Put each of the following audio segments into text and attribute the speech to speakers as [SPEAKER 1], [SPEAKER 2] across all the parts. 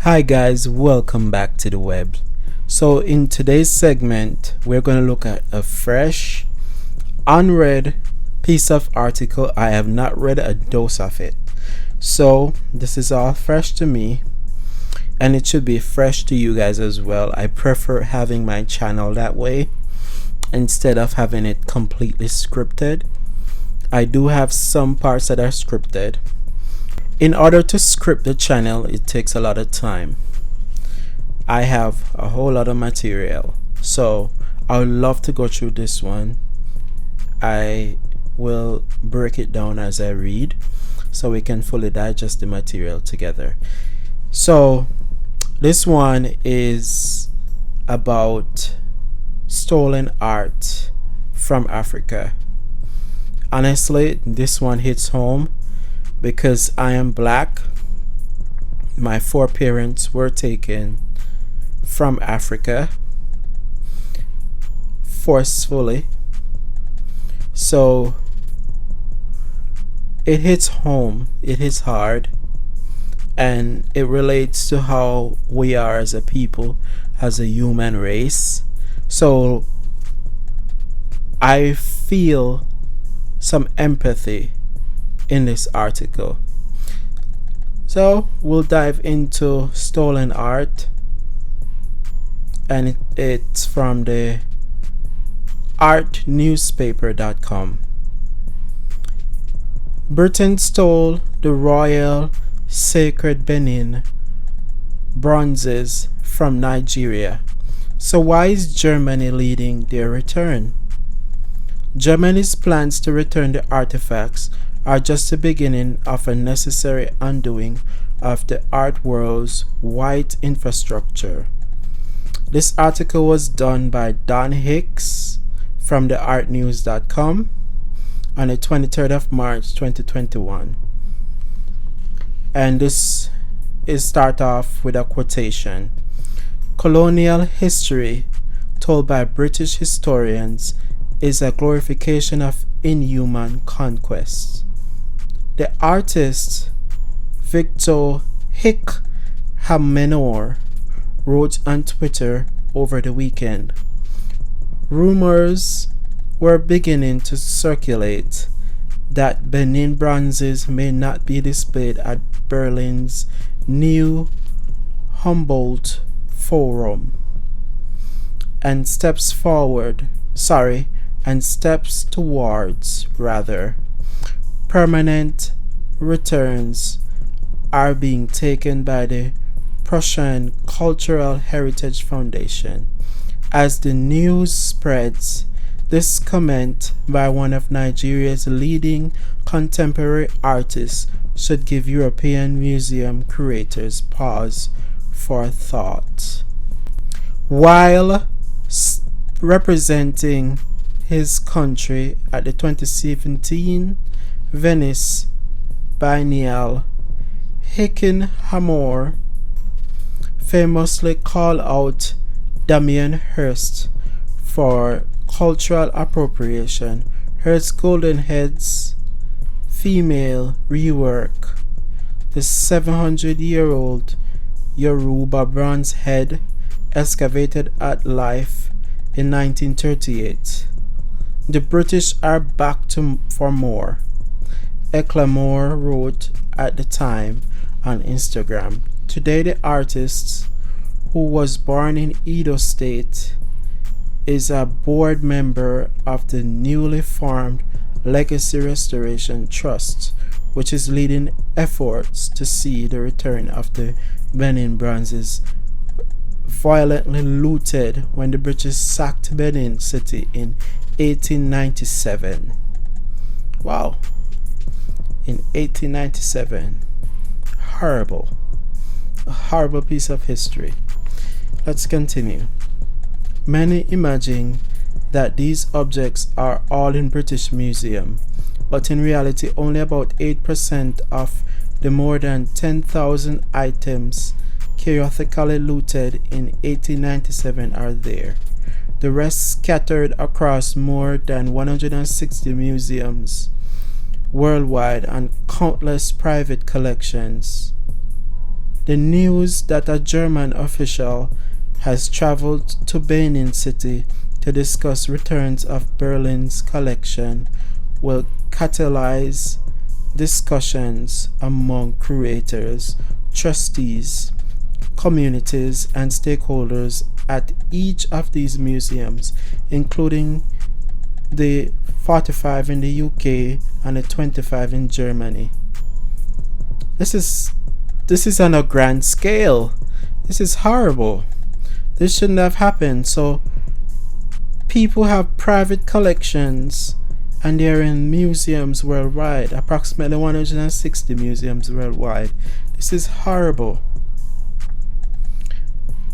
[SPEAKER 1] Hi guys, welcome back to the web. So in today's segment, we're going to look at a fresh, unread piece of article. I have not read a dose of it. So this is all fresh to me, and it should be fresh to you guys as well. I prefer having my channel that way instead of having it completely scripted. I do have some parts that are scripted. In order to script the channel, it takes a lot of time. I have a whole lot of material, so I would love to go through this one. I will break it down as I read so we can fully digest the material together. So this one is about stolen art from Africa. Honestly, this one hits home because I am black. My foreparents were taken from Africa forcefully, so it hits home, it hits hard, and it relates to how we are as a people, as a human race. So I feel some empathy in this article. So we'll dive into stolen art, and it's from the artnewspaper.com. Britain stole the royal sacred Benin Bronzes from Nigeria. So why is Germany leading their return? Germany's plans to return the artifacts are just the beginning of a necessary undoing of the art world's white infrastructure. This article was done by Don Hicks from the artnews.com on the 23rd of March 2021. And this is start off with a quotation. Colonial history, told by British historians, is a glorification of inhuman conquest. The artist Victor Hickhammenor wrote on Twitter over the weekend. Rumors were beginning to circulate that Benin Bronzes may not be displayed at Berlin's new Humboldt Forum, and steps towards permanent returns are being taken by the Prussian Cultural Heritage Foundation. As the news spreads, this comment by one of Nigeria's leading contemporary artists should give European museum curators pause for thought. While representing his country at the 2017 Venice Biennial, Hickhammenor famously called out Damien Hirst for cultural appropriation. Hirst's Golden Head's female rework, the 700-year-old Yoruba bronze head excavated at life in 1938. The British are back for more, Hickhammenor wrote at the time on Instagram. Today, the artist, who was born in Edo State, is a board member of the newly formed Legacy Restoration Trust, which is leading efforts to see the return of the Benin Bronzes, violently looted when the British sacked Benin City in 1897. Wow. In 1897. Horrible. A horrible piece of history. Let's continue. Many imagine that these objects are all in British Museum, but in reality only about 8% of the more than 10,000 items chaotically looted in 1897 are there. The rest scattered across more than 160 museums worldwide and countless private collections. The news that a German official has traveled to Benin City to discuss returns of Berlin's collection will catalyze discussions among curators, trustees, communities, and stakeholders at each of these museums, including the 45 in the UK and the 25 in Germany. This is on a grand scale. This is horrible. This shouldn't have happened. So people have private collections and they're in museums worldwide, approximately 160 museums worldwide. This is horrible.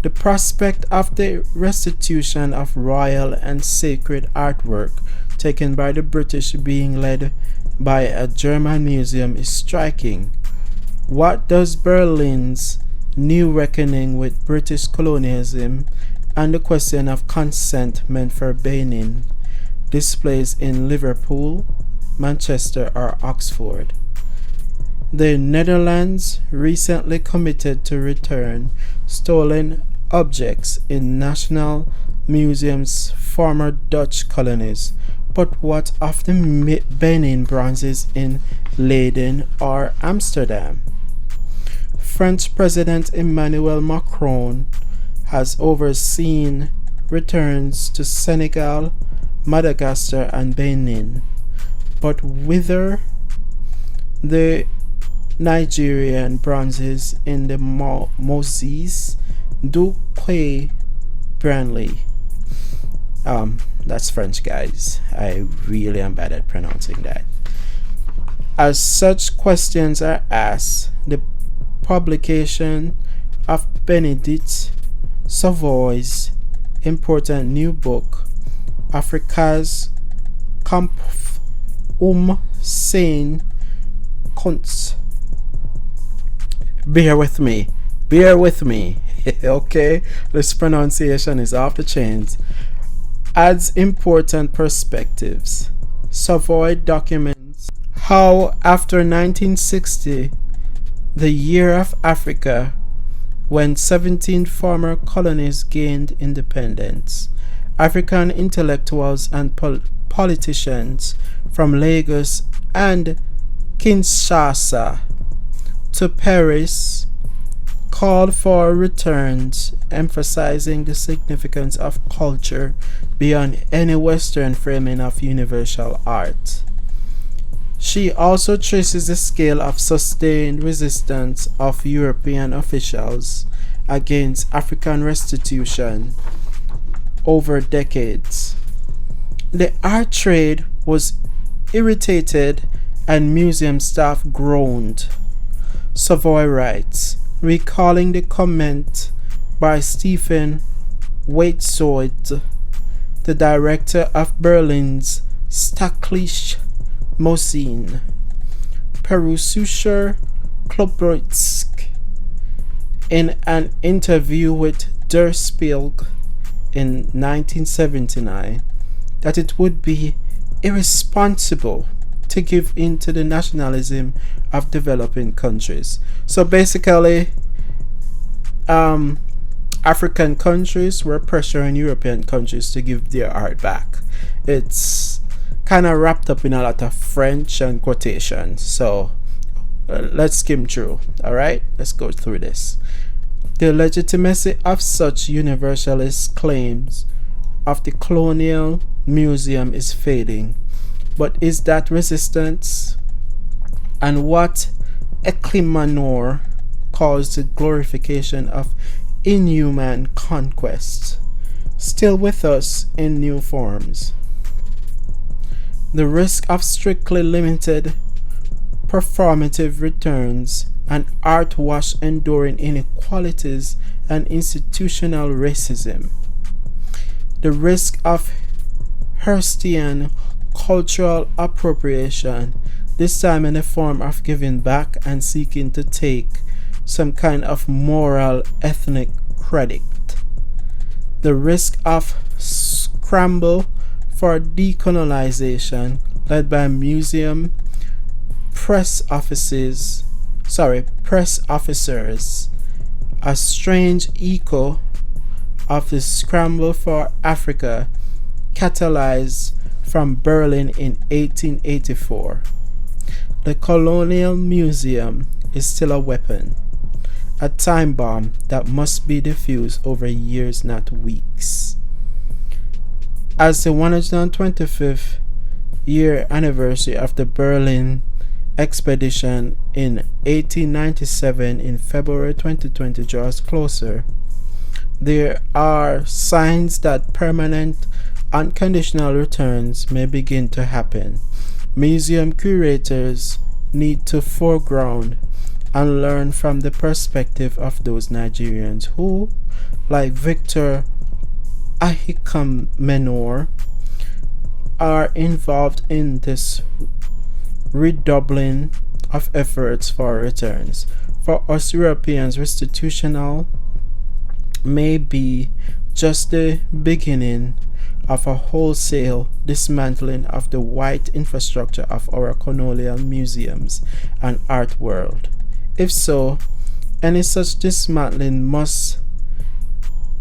[SPEAKER 1] The prospect of the restitution of royal and sacred artwork taken by the British being led by a German museum is striking. What does Berlin's new reckoning with British colonialism and the question of consent meant for Benin displays in Liverpool, Manchester, or Oxford? The Netherlands recently committed to return stolen objects in national museums' former Dutch colonies. But what of the Benin Bronzes in Leiden or Amsterdam? French President Emmanuel Macron has overseen returns to Senegal, Madagascar, and Benin. But whither the Nigerian bronzes in the Moses du Quai Branly. That's French, guys. I really am bad at pronouncing that. As such questions are asked, the publication of Benedict Savoy's important new book, Africa's Kampf seine Kunst. Bear with me. Okay, this pronunciation is off the chains. Adds important perspectives. Savoy documents how after 1960, the year of Africa, when 17 former colonies gained independence, African intellectuals and politicians from Lagos and Kinshasa to Paris called for returns, emphasizing the significance of culture beyond any Western framing of universal art. She also traces the scale of sustained resistance of European officials against African restitution over decades. The art trade was irritated and museum staff groaned. Savoy writes, recalling the comment by Stephen Waitzoid, the director of Berlin's Staatliche Museen, Perususcher Klobrutsk, in an interview with Der Spiegel in 1979, that it would be irresponsible to give in to the nationalism of developing countries. So basically, African countries were pressuring European countries to give their art back. It's kind of wrapped up in a lot of French and quotations. So let's skim through. All right, let's go through this. The legitimacy of such universalist claims of the colonial museum is fading. But is that resistance? And what Eclimanor calls the glorification of inhuman conquest, still with us in new forms. The risk of strictly limited performative returns and art wash enduring inequalities and institutional racism. The risk of Herstian cultural appropriation, this time in the form of giving back and seeking to take some kind of moral ethnic credit. The risk of scramble for decolonization led by press officers a strange echo of the scramble for Africa catalyzed from Berlin in 1884. The Colonial Museum is still a weapon, a time bomb that must be diffused over years, not weeks. As the 125th year anniversary of the Berlin expedition in 1897 in February 2020 draws closer, there are signs that permanent, unconditional returns may begin to happen. Museum curators need to foreground and learn from the perspective of those Nigerians who, like Victor Ahikamenor, are involved in this redoubling of efforts for returns. For us Europeans, restitutional may be just the beginning of a wholesale dismantling of the white infrastructure of our colonial museums and art world. If so, any such dismantling must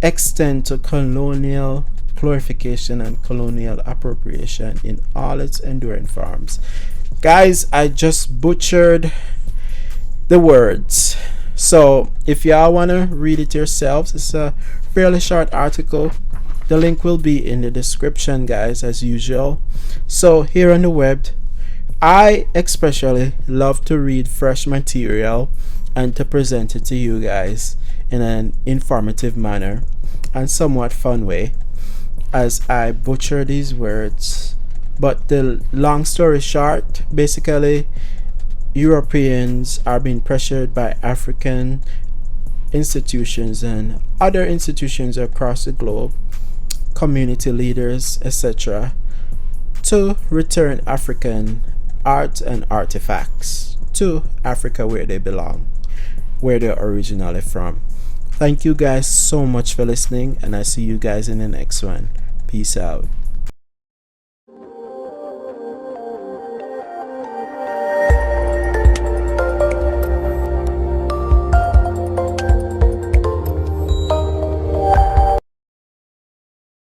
[SPEAKER 1] extend to colonial glorification and colonial appropriation in all its enduring forms. Guys, I just butchered the words. So if y'all want to read it yourselves, it's a fairly short article. The link will be in the description, guys, as usual. So here on the web, I especially love to read fresh material and to present it to you guys in an informative manner and somewhat fun way as I butcher these words. But the long story short, basically Europeans are being pressured by African institutions and other institutions across the globe, community leaders, etc., to return African art and artifacts to Africa where they belong, where they're originally from. Thank you guys so much for listening, and I see you guys in the next one. Peace out.